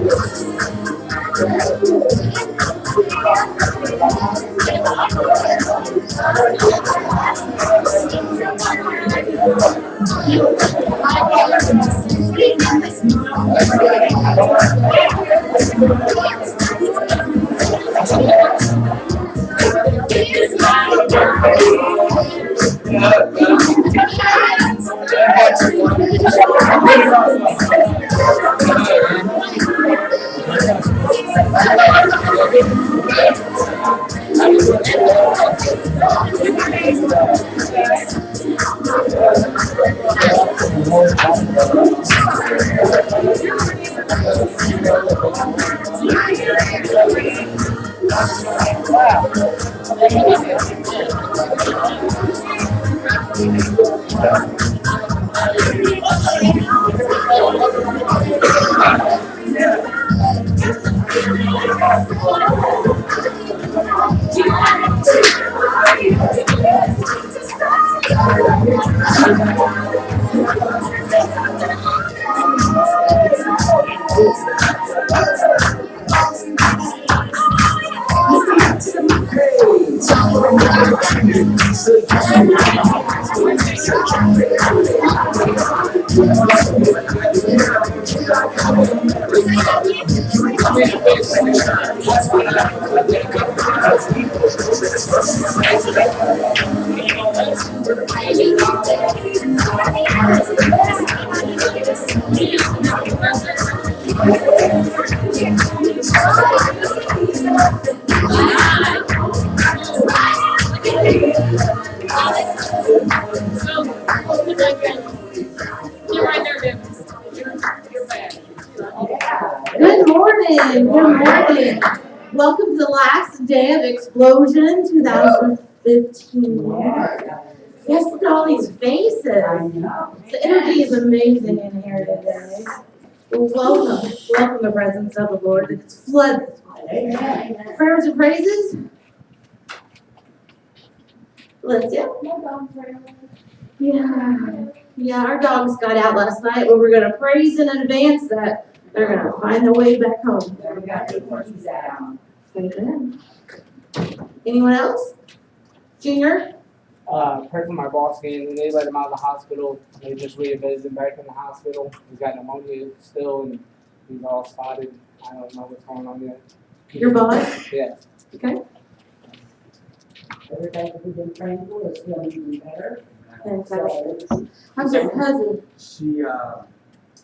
Good morning. Welcome to the last day of Explosion 2015. Yes, look at all these faces. The energy is amazing in here today. Well, welcome the presence of the Lord. It's flood this way. Prayers and praises. Let's Yeah, our dogs got out last night, but we're gonna praise in advance that they're gonna find their way back home. Amen. Anyone else? Junior? Pray for my boss again. They let him out of the hospital. They just readmitted him back in the hospital. He's got pneumonia still, and he's all spotted. I don't know what's going on yet. Your boss? Yeah. Okay. Everybody that we've been praying for is feeling even better. Fantastic. How's your cousin?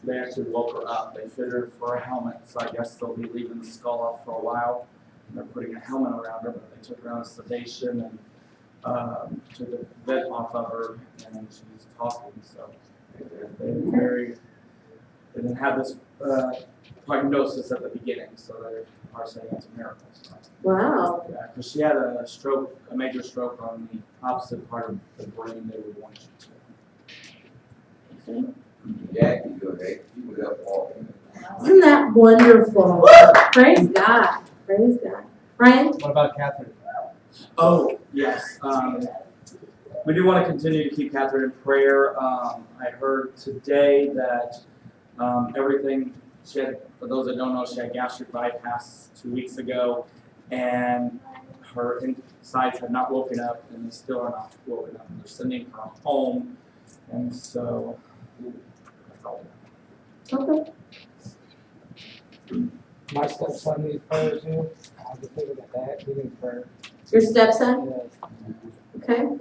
They actually woke her up. They fitted her for a helmet, so I guess they'll be leaving the skull off for a while. And they're putting a helmet around her, but they took her out of sedation and took the bed off of her, and she's talking. So they didn't have this prognosis at the beginning, so they are saying it's a miracle. So. Wow. Yeah, because she had a stroke, a major stroke on the opposite part of the brain they would want you to. Jackie, you would up walking. Isn't that wonderful? Praise God. Praise God. Ryan? What about Catherine? Oh, yes. We do want to continue to keep Catherine in prayer. I heard today that everything, she had, for those that don't know, she had gastric bypass 2 weeks ago, and her insides had not woken up, and they still are not woken up. They're sending her home, and so that's all. Okay. My stepson needs prayers too. I was thinking about that. He needs prayer. Your stepson? Yes. Okay.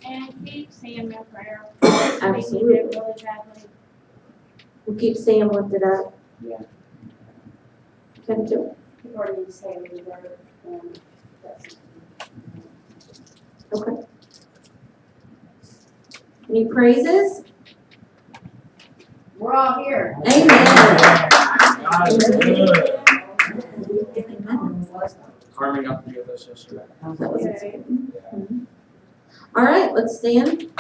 And keep Sam in prayer. Absolutely. They need it really badly. We'll keep Sam lifted up. Yeah. Okay, Jill. We've already said we were, that's. Okay. Any praises? We're all here. Amen. God is good. Carmen got to be with us yesterday. That was exciting. All right, let's stand.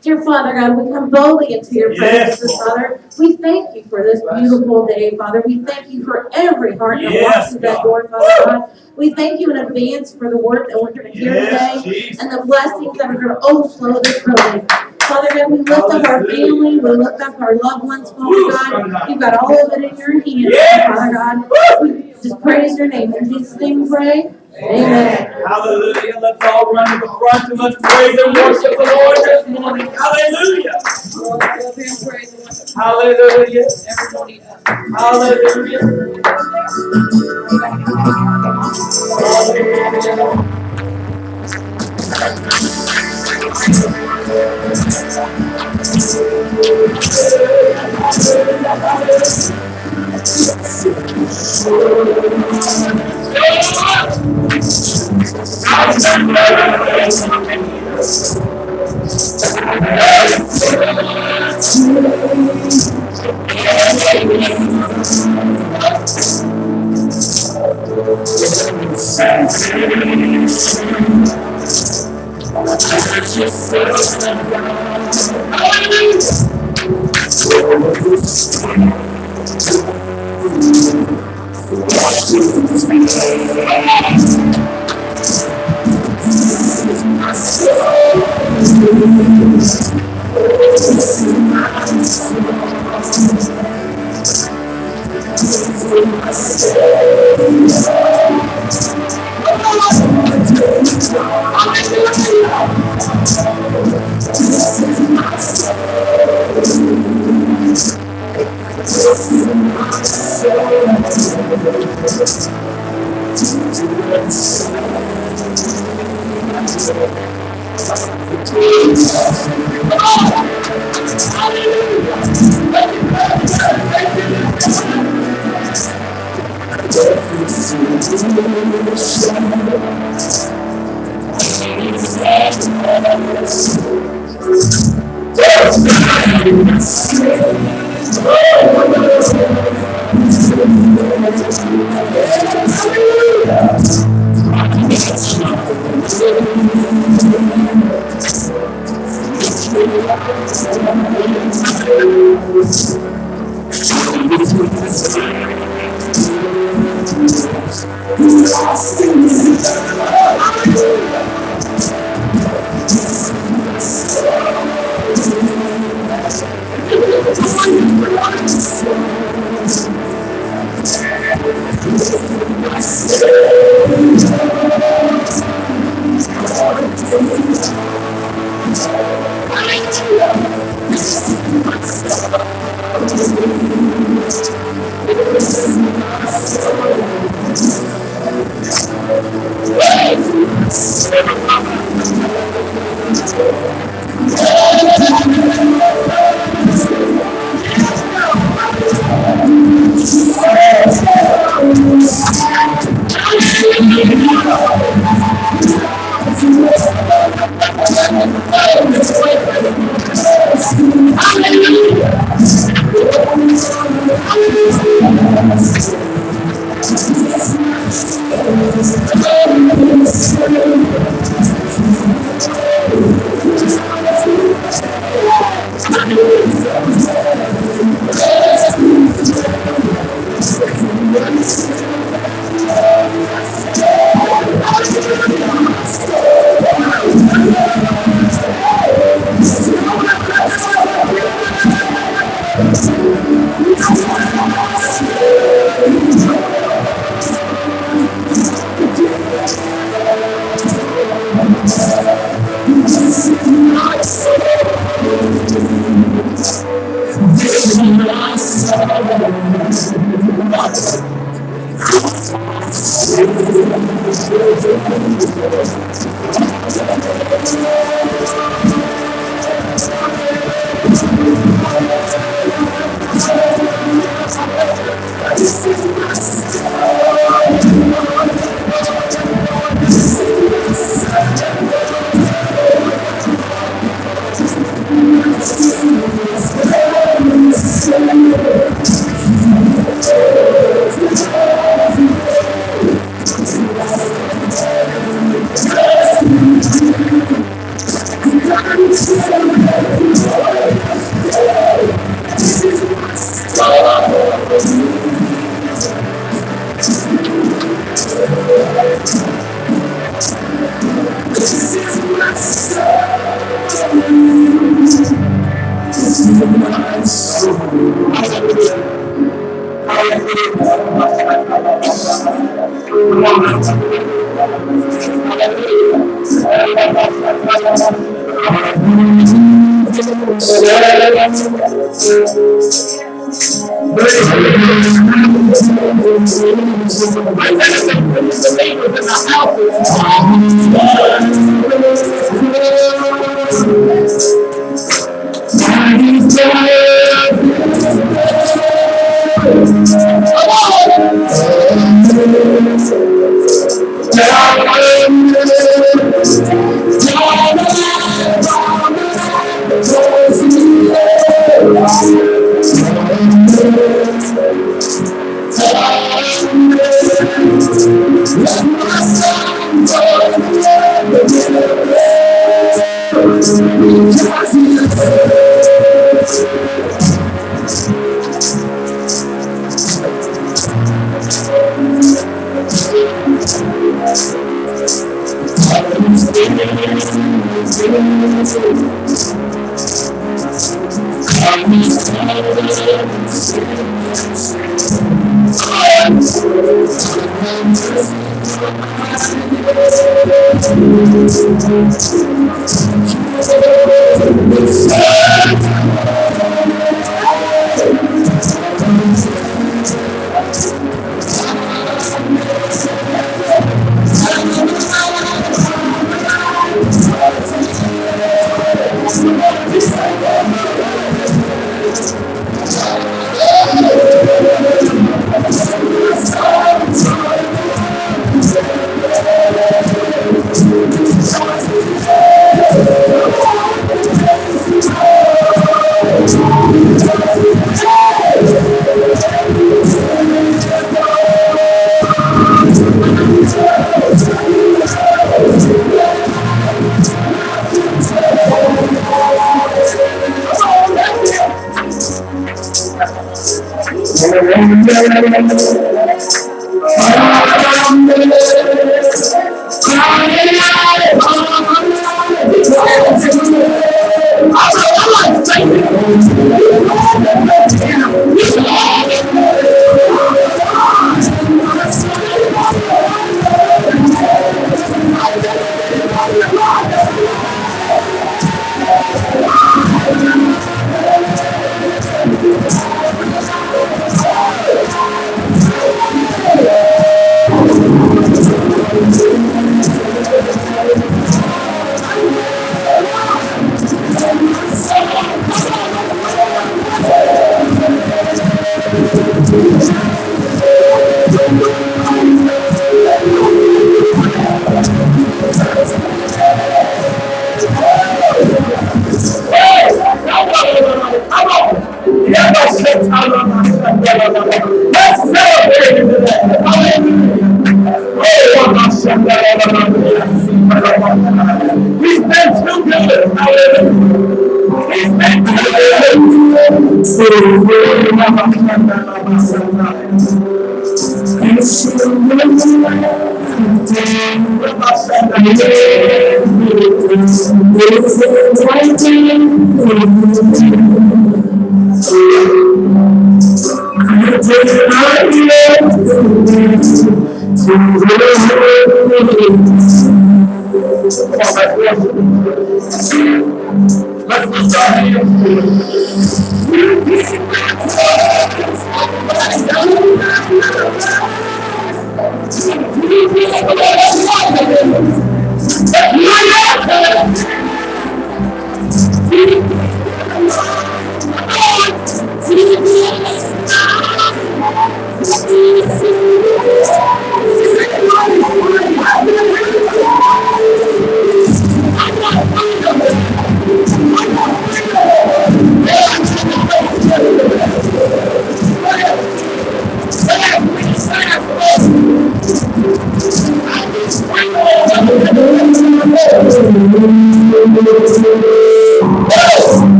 Dear Father God, we come boldly into your presence, Father. We thank you for this beautiful day, Father. We thank you for every heart that walks through that door, Father God. We thank you in advance for the word that we're going to hear today and the blessings that are going to overflow this building. Father God, we lift up our family, we lift up our loved ones, Father God. You've got all of it in your hands, Father God. We just praise your name. In Jesus' name we pray. Amen. Hallelujah. Let's all run to the front and let's praise and worship the Lord this morning. Hallelujah. Hallelujah. Hallelujah.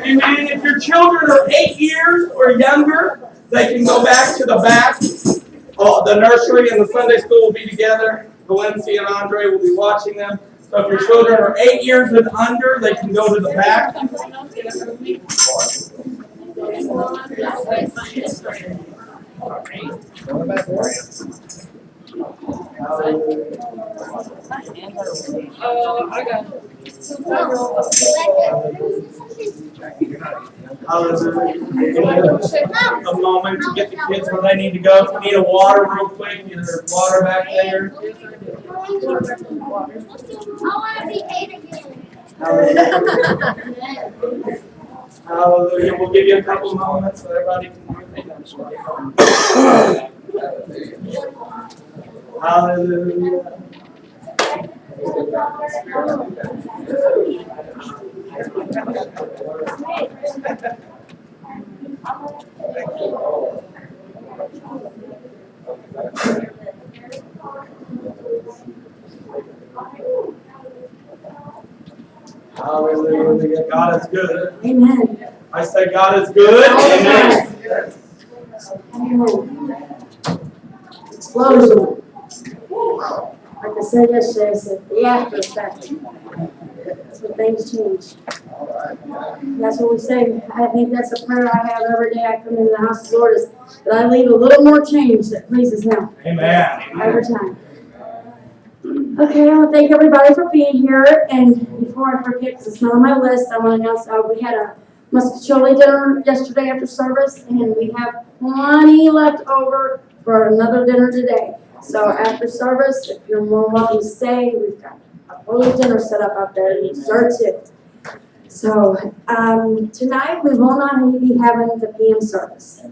Amen. If your children are 8 years or younger, they can go back to the back. The nursery and the Sunday school will be together. Valencia and Andre will be watching them. So if your children are 8 years and under, they can go to the back. A moment to get the kids where they need to go. If you need a water real quick, there's water back there. Hallelujah. We'll give you a couple moments so everybody can Hallelujah. Hallelujah. God is good. Amen. I say God is good. Amen. Explosion. Like I said yesterday, I said the after effect. That's when things change. That's what we say. I think that's a prayer I have every day I come into the house of the Lord is that I leave a little more change that pleases Him. Amen. Every time. Okay, I want to thank everybody for being here. And before I forget, because it's not on my list, I want to announce we had a Muscatoli dinner yesterday after service, and we have plenty left over for another dinner today. So after service, if you're more welcome to stay, we've got a whole dinner set up out there and dessert too. So tonight we will not be having the PM service.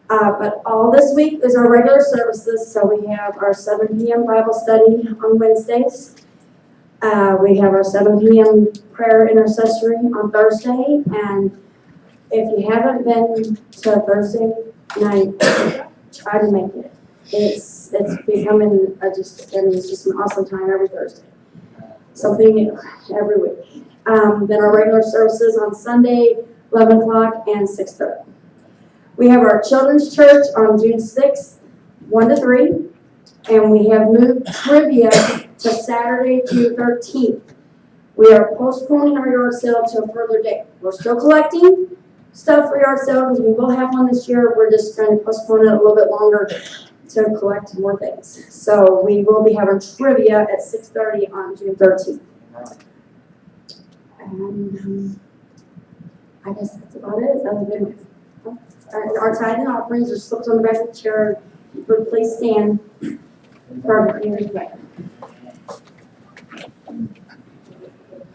But all this week is our regular services. So we have our 7 p.m. Bible study on Wednesdays. We have our 7 p.m. prayer intercessory on Thursday. And If you haven't been to Thursday night, try to make it. It's becoming it's just an awesome time every Thursday. Something new every week. Then our regular services on Sunday, 11 o'clock and 6:30. We have our children's church on June 6th, 1 to 3. And we have moved trivia to Saturday, June 13th. We are postponing our yard sale to a further date. We're still collecting stuff for yard sale because we will have one this year. We're just trying to postpone it a little bit longer to collect more things. So we will be having trivia at 6:30 on June 13th. And I guess that's about it. Other than our tithe and offerings are slipped on the back of the chair. Please stand for our community prayer.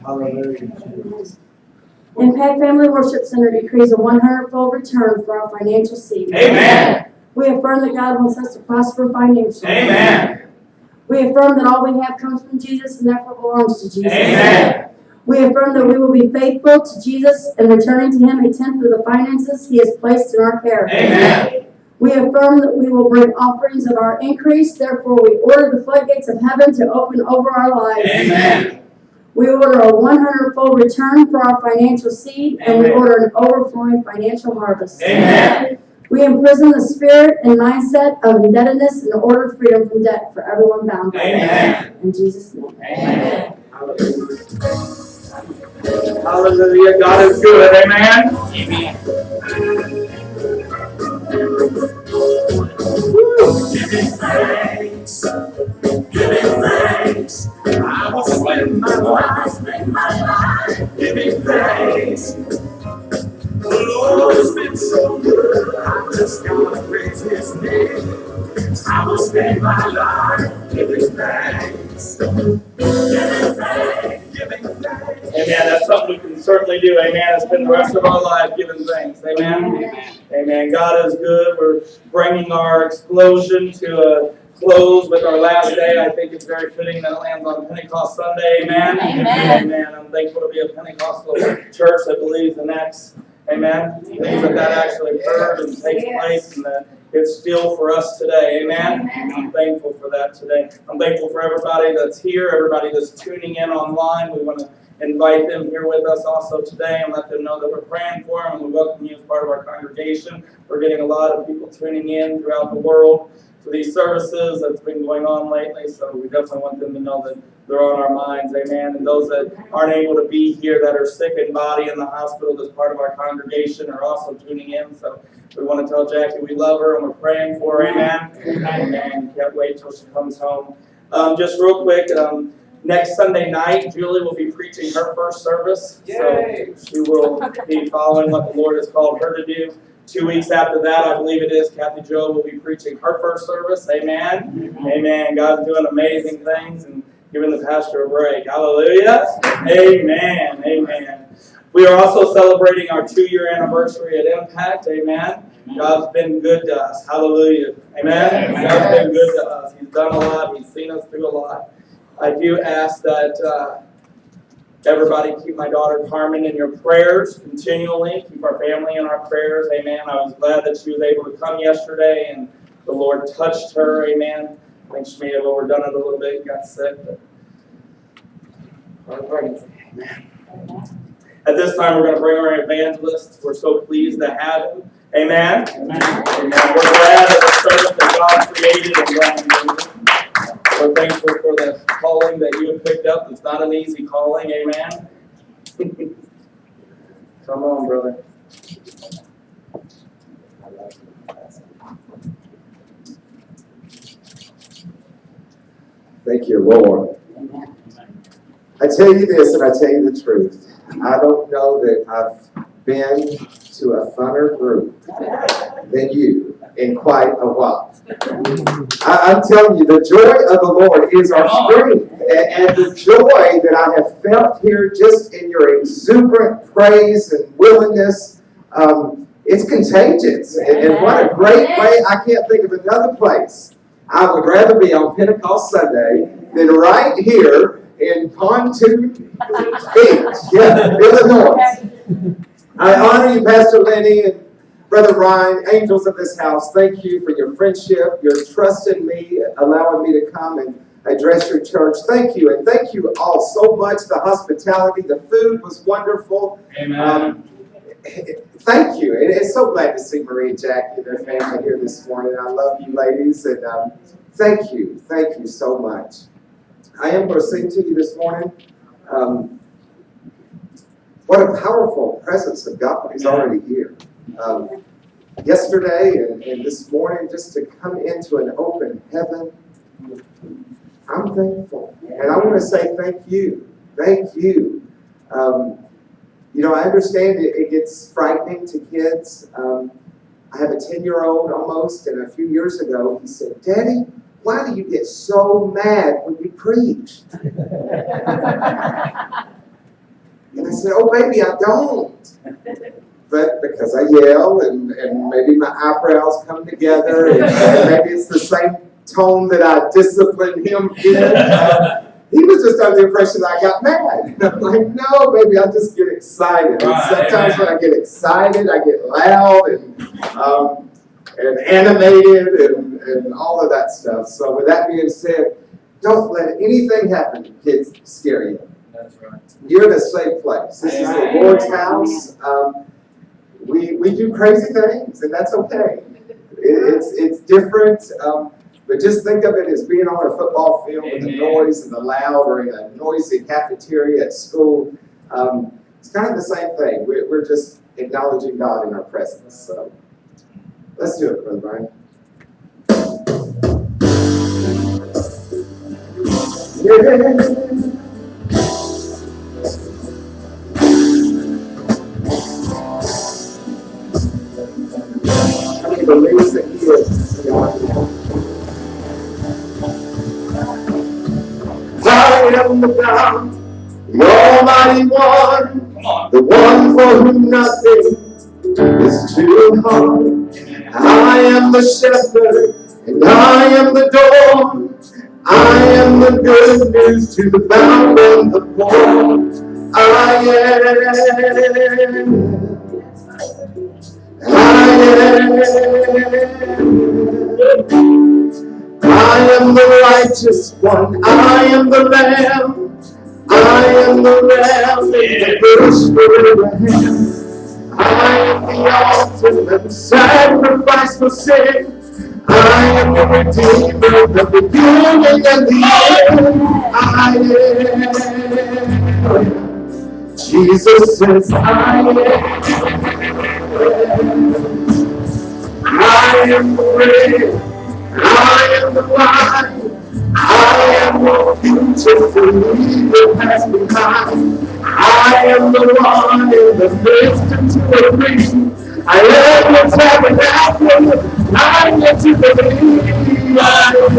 Hallelujah. Impact Family Worship Center decrees a 100-fold return for our financial seed. Amen. We affirm that God wants us to prosper financially. Amen. We affirm that all we have comes from Jesus and therefore belongs to Jesus. Amen. We affirm that we will be faithful to Jesus and returning to Him a tenth of the finances He has placed in our care. Amen. We affirm that we will bring offerings of our increase, therefore we order the floodgates of heaven to open over our lives. Amen. We order a 100-fold return for our financial seed, and we Amen. order an overflowing financial harvest. Amen. We imprison the spirit and mindset of indebtedness and order freedom from debt for everyone bound by Amen. it. In Jesus' name. Amen. Hallelujah. God is good. Amen. Amen. Giving thanks, giving thanks. I will spend my life giving thanks. The Lord has been so good, I just gotta praise His name. I will spend my life giving thanks, giving thanks, giving thanks. Amen. That's something we can certainly do. Amen. Spend the rest of our life giving thanks. Amen. Amen. Amen. God is good. We're bringing our explosion to a close with our last day. I think it's very fitting that it lands on Pentecost Sunday. Amen. Amen. Amen. I'm thankful to be a Pentecostal church that believes in Acts. Amen. Believes that actually occurred and takes place and that it's still for us today. Amen. I'm thankful for that today. I'm thankful for everybody that's here, everybody that's tuning in online. We want to invite them here with us also today and let them know that we're praying for them and we welcome you as part of our congregation. We're getting a lot of people tuning in throughout the world to these services that's been going on lately, so we definitely want them to know that they're on our minds. Amen. And those that aren't able to be here, that are sick in body in the hospital as part of our congregation, are also tuning in. So we want to tell Jackie we love her and we're praying for her. Amen. Amen. Can't wait till she comes home. Just real quick, next Sunday night, Julie will be preaching her first service. Yay. So she will be following what the Lord has called her to do. 2 weeks after that, I believe it is, Kathy Jo will be preaching her first service. Amen. Amen. God's doing amazing things and giving the pastor a break. Hallelujah. Amen. Amen. We are also celebrating our 2-year anniversary at Impact. Amen. God's been good to us. Hallelujah. Amen. God's been good to us. He's done a lot. He's seen us through a lot. I do ask that everybody keep my daughter Carmen in your prayers continually. Keep our family in our prayers. Amen. I was glad that she was able to come yesterday and the Lord touched her. Amen. I think she may have overdone it a little bit and got sick. But amen. At this time, we're going to bring our evangelist. We're so pleased to have him. Amen. Amen. We're glad of the servant that God created and God. We're thankful for the calling that you have picked up. It's not an easy calling. Amen. Come on, brother. Thank you, Lord. I tell you this and I tell you the truth. I don't know that I've been to a funner group than you in quite a while. I'm telling you, the joy of the Lord is our strength. And the joy that I have felt here just in your exuberant praise and willingness, it's contagious. And what a great way. I can't think of another place I would rather be on Pentecost Sunday than right here in Pontoon Beach, Illinois. I honor you, Pastor Brother Lenny and Brother Ryan, angels of this house, thank you for your friendship, your trust in me, allowing me to come and address your church. Thank you, and thank you all so much. The hospitality, the food was wonderful. Thank you. And it's so glad to see Marie and Jackie and their family here this morning. I love you ladies, and thank you so much. I am going to sing to you this morning. What a powerful presence of God is already here. Yesterday and this morning, just to come into an open heaven, I'm thankful. And I want to say thank you. Thank you. You know, I understand it gets frightening to kids. I have a 10-year-old almost, and a few years ago, he said, "Daddy, why do you get so mad when you preach?" And I said, "Oh, baby, I don't." But because I yell and maybe my eyebrows come together and maybe it's the same tone that I discipline him in. He was just under the impression that I got mad. And I'm like, "No, baby, I just get excited." And sometimes when I get excited, I get loud and animated and all of that stuff. So with that being said, don't let anything happen to kids scare you. That's right. You're in a safe place. This is the Lord's house. We do crazy things, and that's okay. It's different, but just think of it as being on a football field with the noise and the loud, or in a noisy cafeteria at school. It's kind of the same thing. We're just acknowledging God in our presence. So let's do it, Brother Brian. Believes that He is God. I am the God, the Almighty One, the one for whom nothing is too hard. I am the shepherd, and I am the door. I am the good news to the bound and the poor. I am the righteous one. I am the lamb. I am the lamb in the bush for Abraham. I am the ultimate sacrifice for sin. I am the redeemer, the beginning and the end. I am. Jesus says, I am the bread. I am the wine. I am the future for me that has behind. I am the one in the midst of two or three. I am the tabernacle. I am the jubilee. I am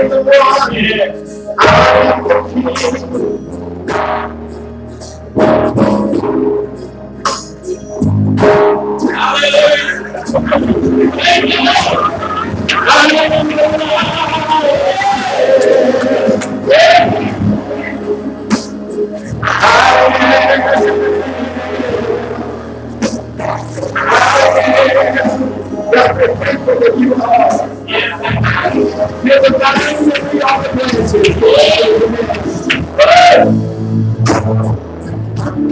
the one. I am the king.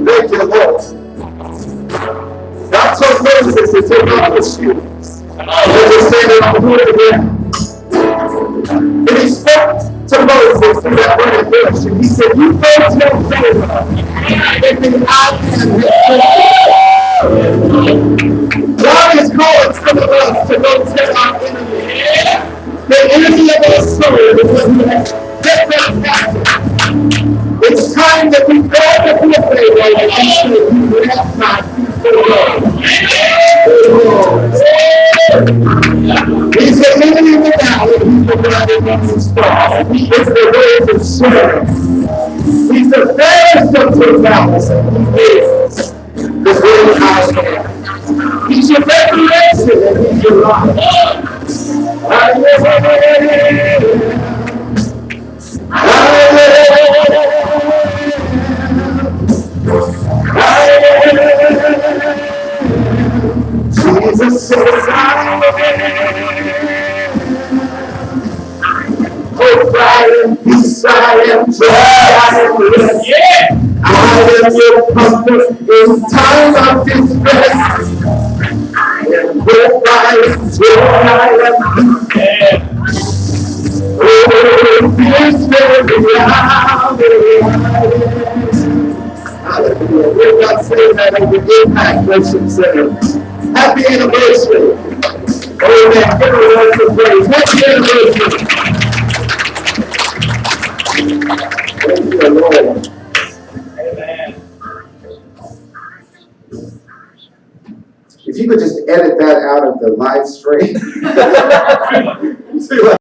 Thank you, Lord. God told Moses to take off his shoes. Moses standing on the ground. And he spoke to Moses through that burning bush, and he said, "You go tell Pharaoh, and then I am God is calling some of us to go tell our enemy. The enemy of our soul is what we have. Get them captive. It's time that we go to the Pharaoh and he said, "You have not He's the lily in the valley, he's the bright and morning star. He is the rose of Sharon. He's the fairest of two valleys, and he is the great I am. He's your resurrection and he's your life. I am am peace, I am joy, I am rest. I am your comfort in time of distress. I am hope, I am joy, I am peace. Oh, peace will be out. Hallelujah. We're not saying that over Impact Worship Center. Happy anniversary. Amen. Give a word of praise. Happy anniversary. Thank you, Lord. Amen. If you could just edit that out of the live stream. To